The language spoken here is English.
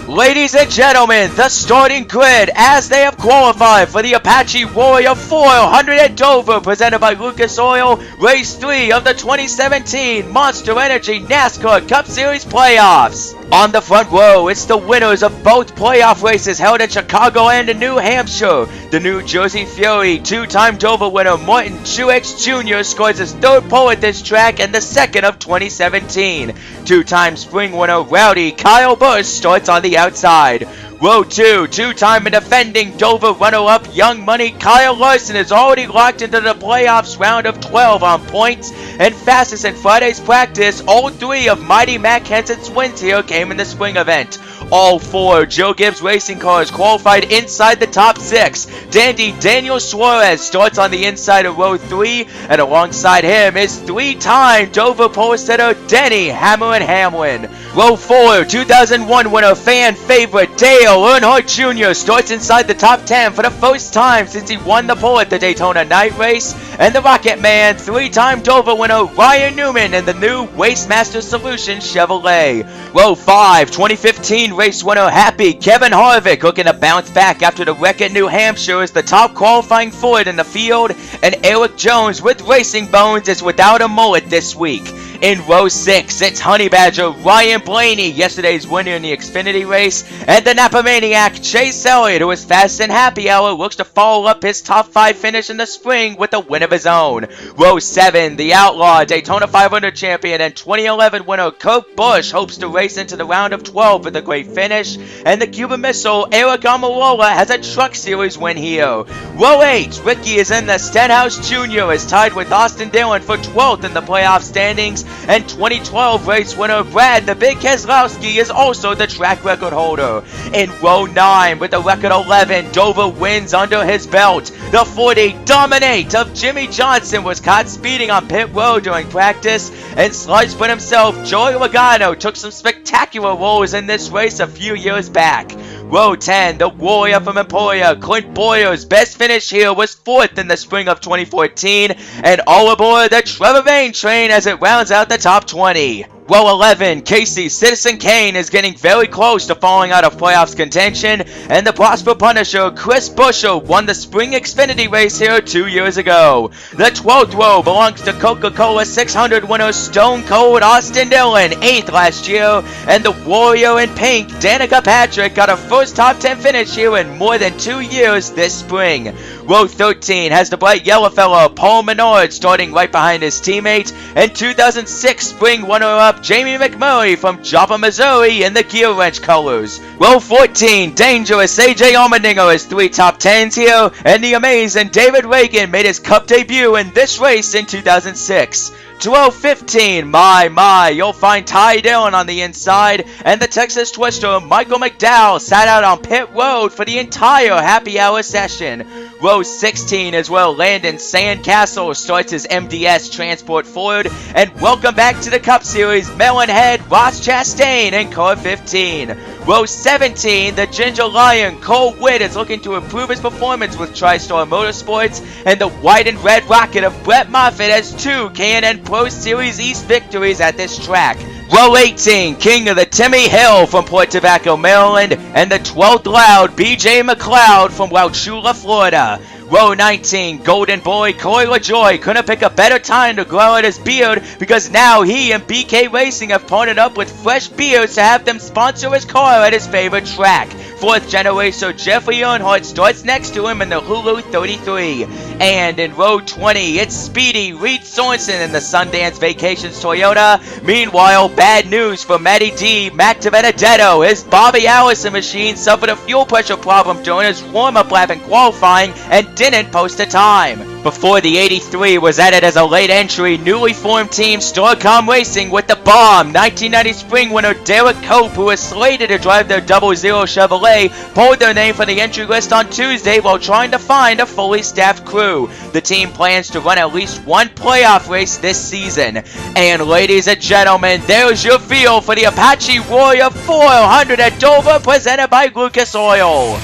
Ladies and gentlemen, the starting grid as they have qualified for the Apache Warrior 400 at Dover, presented by Lucas Oil, Race 3 of the 2017 Monster Energy NASCAR Cup Series playoffs. On the front row, it's the winners of both playoff races held in Chicago and in New Hampshire. The New Jersey Fury, two-time Dover winner Martin Truex Jr. scores his third pole at this track and the second of 2017. Two-time spring winner Rowdy Kyle Busch starts on the outside. Row 2, two-time and defending Dover runner-up Young Money Kyle Larson is already locked into the playoffs round of 12 on points, and fastest in Friday's practice, all three of Mighty Matt Kenseth's wins here came in the spring event. All four Joe Gibbs racing cars qualified inside the top 6. Dandy Daniel Suarez starts on the inside of row 3, and alongside him is three-time Dover pole setter Denny Hammer Hamlin. Row 4, 2001 winner fan favorite Dale Earnhardt Jr. starts inside the top 10 for the first time since he won the pole at the Daytona night race, and the Rocket Man, three-time Dover winner Ryan Newman in the new Wastemaster Solutions Chevrolet. Row 5, 2015 race winner Happy Kevin Harvick looking to bounce back after the wreck at New Hampshire is the top qualifying Ford in the field, and Eric Jones with Racing Bones is without a mullet this week. In row 6, it's Honey Badger Ryan Blaney, yesterday's winner in the Xfinity race, and the Napa Maniac Chase Elliott, who was fast in happy hour, looks to follow up his top 5 finish in the spring with a win of his own. Row 7, the Outlaw Daytona 500 champion and 2011 winner Kurt Busch hopes to race into the round of 12 with a great finish, and the Cuban Missile Eric Almirola has a Truck Series win here. Row 8, Ricky is in the Stenhouse Jr. is tied with Austin Dillon for 12th in the playoff standings, and 2012 race winner Brad the Big Keselowski is also the track record holder. In row 9, with the record 11 Dover wins under his belt, the 40 Dominate of Jimmy Johnson was caught speeding on pit road during practice, and Sludgebud himself Joey Logano took some spectacular rolls in this race a few years back. Row 10, the Warrior from Emporia, Clint Boyer's best finish here was 4th in the spring of 2014, and all aboard the Trevor Bayne train as it rounds out the top 20. Row 11, Casey Citizen Kane is getting very close to falling out of playoffs contention, and the Prosper Punisher Chris Buescher won the spring Xfinity race here 2 years ago. The 12th row belongs to Coca-Cola 600 winner Stone Cold Austin Dillon, 8th last year, and the Warrior in pink Danica Patrick got her first top 10 finish here in more than 2 years this spring. Row 13 has the bright yellow fella Paul Menard starting right behind his teammate, and 2006 spring runner-up Jamie McMurray from Joppa, Missouri in the gear wrench colors. Row 14, Dangerous AJ Allmendinger has 3 top 10s here, and the amazing David Reagan made his Cup debut in this race in 2006. To row 15, you'll find Ty Dillon on the inside, and the Texas Twister Michael McDowell sat out on pit road for the entire happy hour session. Row 16 is where Landon Sandcastle starts his MDS Transport Ford, and welcome back to the Cup Series Melonhead Ross Chastain in car 15. Row 17, the Ginger Lion Cole Witt is looking to improve his performance with TriStar Motorsports, and the white and red rocket of Brett Moffitt has 2 K&N Pro Series East victories at this track. Row 18, King of the Timmy Hill from Port Tobacco, Maryland, and the 12th Loud BJ McLeod from Wauchula, Florida. Row 19, Golden Boy Corey LaJoy couldn't pick a better time to grow out his beard, because now he and BK Racing have partnered up with Fresh Beards to have them sponsor his car at his favorite track. 4th generation Jeffrey Earnhardt starts next to him in the Hulu 33. And in row 20, it's Speedy Reed Sorensen in the Sundance Vacations Toyota. Meanwhile, bad news for Matty D. Matt DiBenedetto. His Bobby Allison machine suffered a fuel pressure problem during his warm-up lap in qualifying and didn't post a time. Before the 83 was added as a late entry, newly formed team Starcom Racing with the bomb 1990 spring winner Derek Cope, who was slated to drive their 00 Chevrolet, pulled their name from the entry list on Tuesday while trying to find a fully staffed crew. The team plans to run at least one playoff race this season. And ladies and gentlemen, there's your feel for the Apache Warrior 400 at Dover, presented by Lucas Oil.